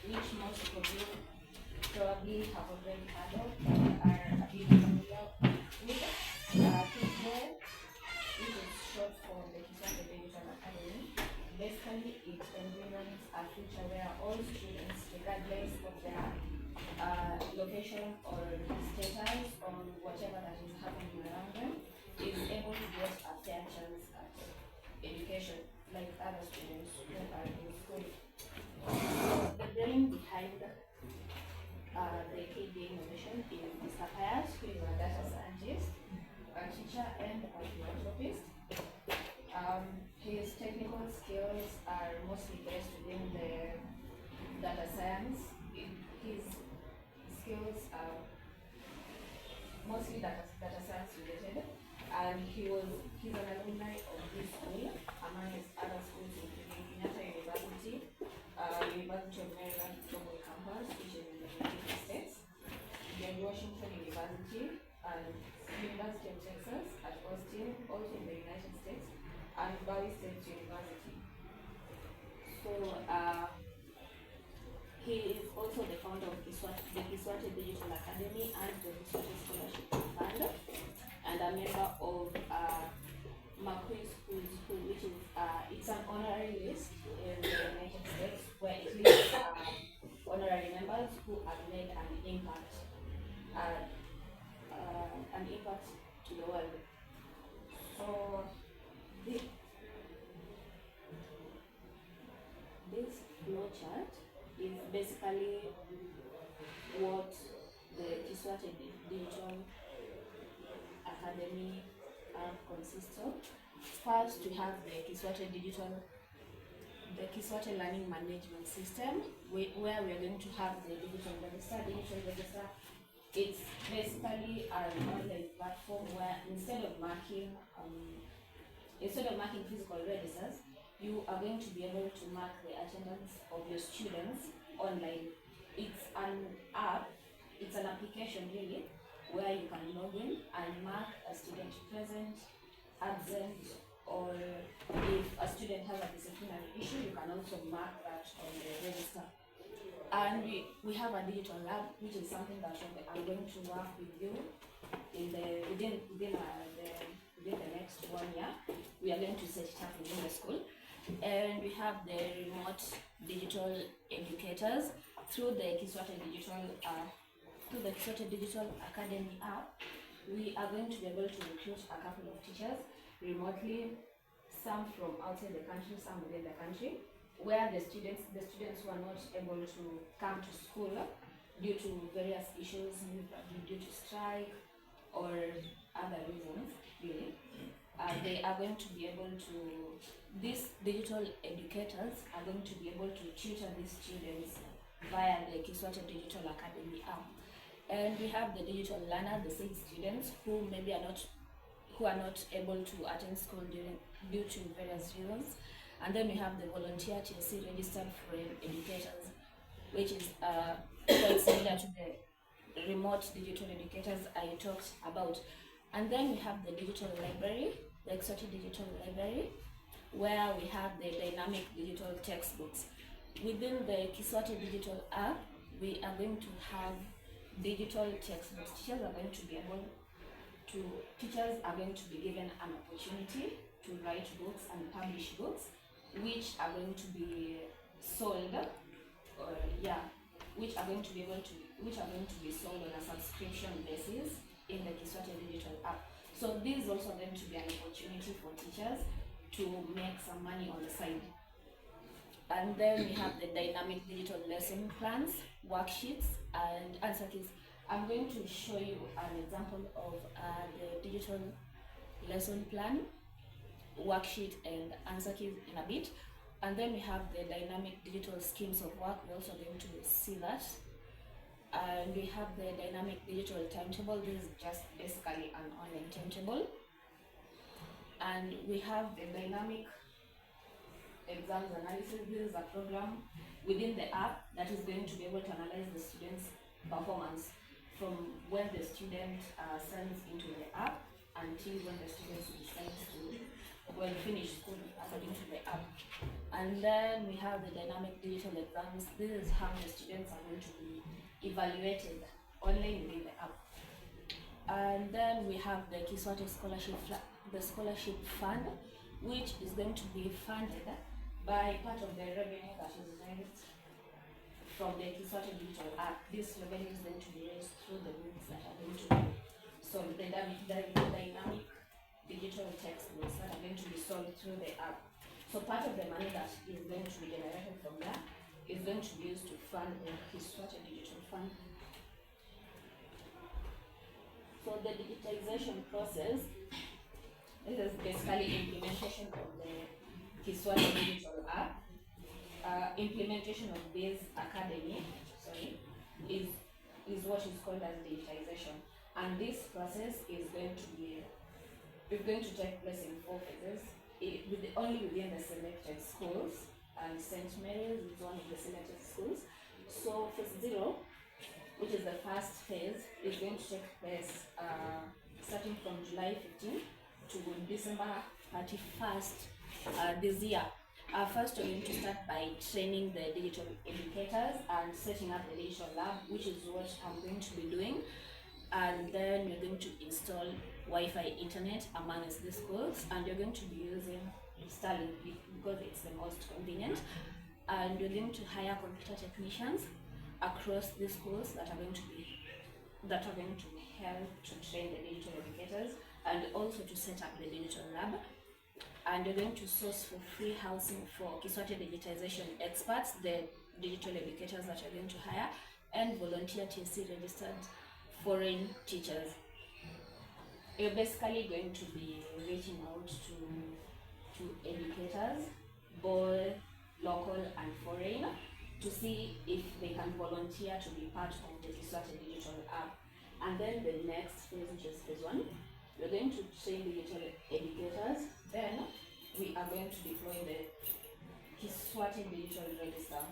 which most of you probably have already heard of and are a bit familiar with. Today, which is short for the Kiswahili Digital Academy, basically it envisions a future where all students, regardless of their location or status on whatever that is happening around them, is able to get a fair chance at education like other students who are in school. So the brain behind the KD innovation is Mr. Pius, who is a data scientist, a teacher, and a philanthropist. His technical skills are mostly based within the data science. His skills are mostly data science related, and he's an alumni of this school, among his other schools including Kenyatta University, University of Maryland, Global Campus, which is in the United States, then Washington University, and University of Texas at Austin, also in the United States, and Valley State University. So he is also the founder of the Kiswahili Digital Academy and the Kiswahili Scholarship Fund, and a member of Makui Schools, which is it's an honorary list in the United States where it lists honorary members who have made an impact to the world. So this flow chart is basically what the Kiswahili Digital Academy consists of. First, we have the Kiswahili Learning Management System, where we are going to have the digital register. It's basically an online platform where instead of marking physical registers, you are going to be able to mark the attendance of your students online. It's an app, it's an application really, where you can log in and mark a student present, absent, or if a student has a disciplinary issue, you can also mark that on the register. And we have a digital lab, which is something that I'm going to work with you within the next 1 year. We are going to set it up within the school. And we have the remote digital educators through the Kiswahili Digital Academy app. We are going to be able to recruit a couple of teachers remotely, some from outside the country, some within the country, where the students who are not able to come to school due to various issues, due to strike or other reasons, really. They are going to be able to, these digital educators are going to be able to tutor these students via the Kiswahili Digital Academy app. And we have the digital learner, the same students who maybe are not able to attend school due to various reasons. And then we have the volunteer TSC registered foreign educators, which is quite similar to the remote digital educators I talked about. And then we have the digital library, the Kiswahili Digital Library, where we have the dynamic digital textbooks. Within the Kiswahili Digital app, we are going to have digital textbooks. Teachers are going to be given an opportunity to write books and publish books, which are going to be sold, which are going to be sold on a subscription basis in the Kiswahili Digital app. So this is also going to be an opportunity for teachers to make some money on the side. And then we have the dynamic digital lesson plans, worksheets, and answer keys. I'm going to show you an example of the digital lesson plan, worksheet, and answer keys in a bit. And then we have the dynamic digital schemes of work. We're also going to see that. And we have the dynamic digital timetable. This is just basically an online timetable. And we have the dynamic exams analysis. This is a program within the app that is going to be able to analyze the student's performance from when the student signs into the app until when the student decides to finish school according to the app. And then we have the dynamic digital exams. This is how the students are going to be evaluated online within the app. And then we have the Kiswati scholarship fund, which is going to be funded by part of the revenue that is raised from the Kiswati digital app. This revenue is going to be raised through the books that are going to be sold, the dynamic digital textbooks that are going to be sold through the app. So part of the money that is going to be generated from that is going to be used to fund the Kiswati digital fund. So the digitization process, this is basically implementation of the Kiswati digital app. Implementation of this academy, is what is called as digitization, and this process is going to take place in 4 phases. Only within the selected schools, and St. Mary's is one of the selected schools. So phase 0, which is the first phase, is going to take place starting from July 15 to December 31st this year. First, we're going to start by training the digital educators and setting up the digital lab, which is what I'm going to be doing. And then we're going to install Wi-Fi internet amongst the schools, and you're going to be using Starlink because it's the most convenient. And we're going to hire computer technicians across the schools that are going to help to train the digital educators and also to set up the digital lab. And we're going to source for free housing for Kiswati digitization experts, the digital educators that you're going to hire, and volunteer TSC registered foreign teachers. You're basically going to be reaching out to educators, both local and foreign, to see if they can volunteer to be part of the Kiswati digital app. And then the next phase, which is phase 1, we're going to train digital educators. Then we are going to deploy the Kiswati digital register.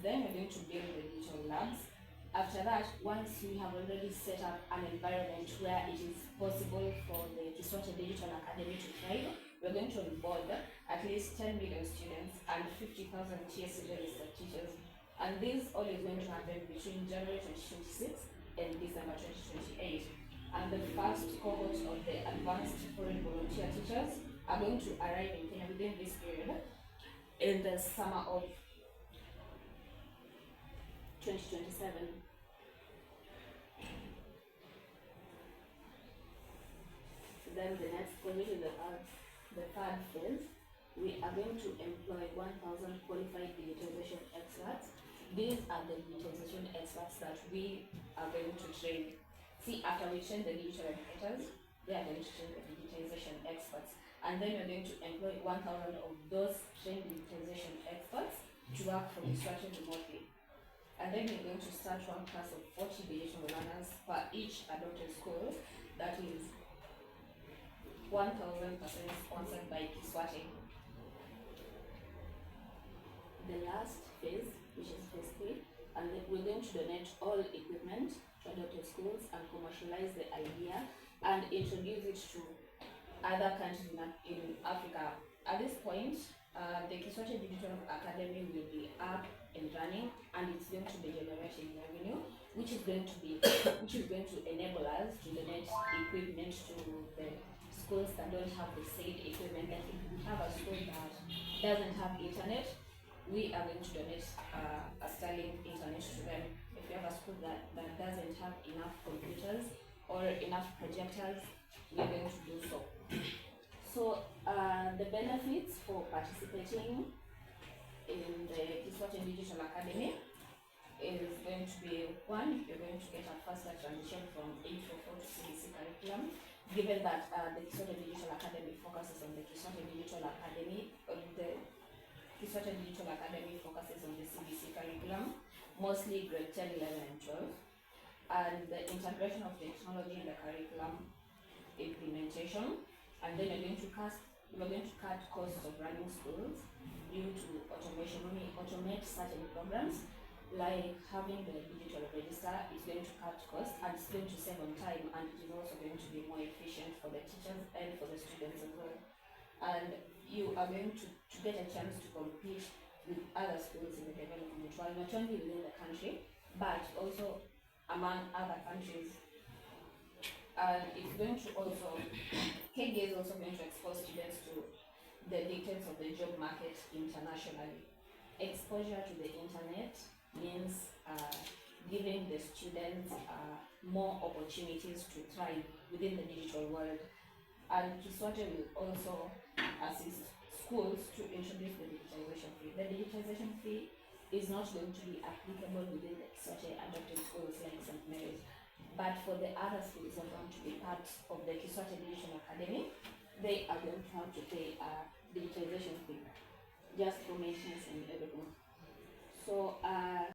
Then we're going to build the digital labs. After that, once we have already set up an environment where it is possible for the Kiswati Digital Academy to thrive, we're going to onboard at least 10 million students and 50,000 TSC registered teachers. And this all is going to happen between January 2026 and December 2028. And the first cohort of the advanced foreign volunteer teachers are going to arrive in Kenya within this period in the summer of 2027. Then the next phase is the third phase. We are going to employ 1,000 qualified digitization experts. These are the digitization experts that we are going to train. See, after we train the digital educators, they are going to train the digitization experts. And then we're going to employ 1,000 of those trained digitization experts to work from Kiswati remotely. And then we're going to start one class of 40 digital learners per each adopted school. That is 1,000% sponsored by Kiswati. The last phase, which is phase 3, and then we're going to donate all equipment to adopted schools and commercialize the idea and introduce it to other countries in Africa. At this point, the Kiswati Digital Academy will be up and running, and it's going to be generating revenue, which is going to enable us to donate equipment to the schools that don't have the said equipment. Like if we have a school that doesn't have internet, we are going to donate a Starlink internet to them. If you have a school that doesn't have enough computers or enough projectors, we're going to do so. So the benefits for participating in the Kiswati Digital Academy is going to be, 1, you're going to get a faster transition from 844 to CBC curriculum, given that the Kiswati Digital Academy focuses on the Kiswati Digital Academy, the Kiswati Digital Academy focuses on the CBC curriculum, mostly grade 10, 11, and 12, and the integration of technology in the curriculum implementation. And then we're going to cut costs of running schools due to automation. When we automate certain programs, like having the digital register, is going to cut costs and it's going to save on time, and it is also going to be more efficient for the teachers and for the students as well. And you are going to get a chance to compete with other schools in the development world, not only within the country, but also among other countries. And it's going to also, KD is also going to expose students to the details of the job market internationally. Exposure to the internet means giving the students more opportunities to thrive within the digital world. And Kiswate will also assist schools to introduce the digitization fee. The digitization fee is not going to be applicable within the Kiswate adopted schools like St. Mary's, but for the other schools that want to be part of the Kiswate Digital Academy, they are going to have to pay a digitization fee just for maintenance and everything. So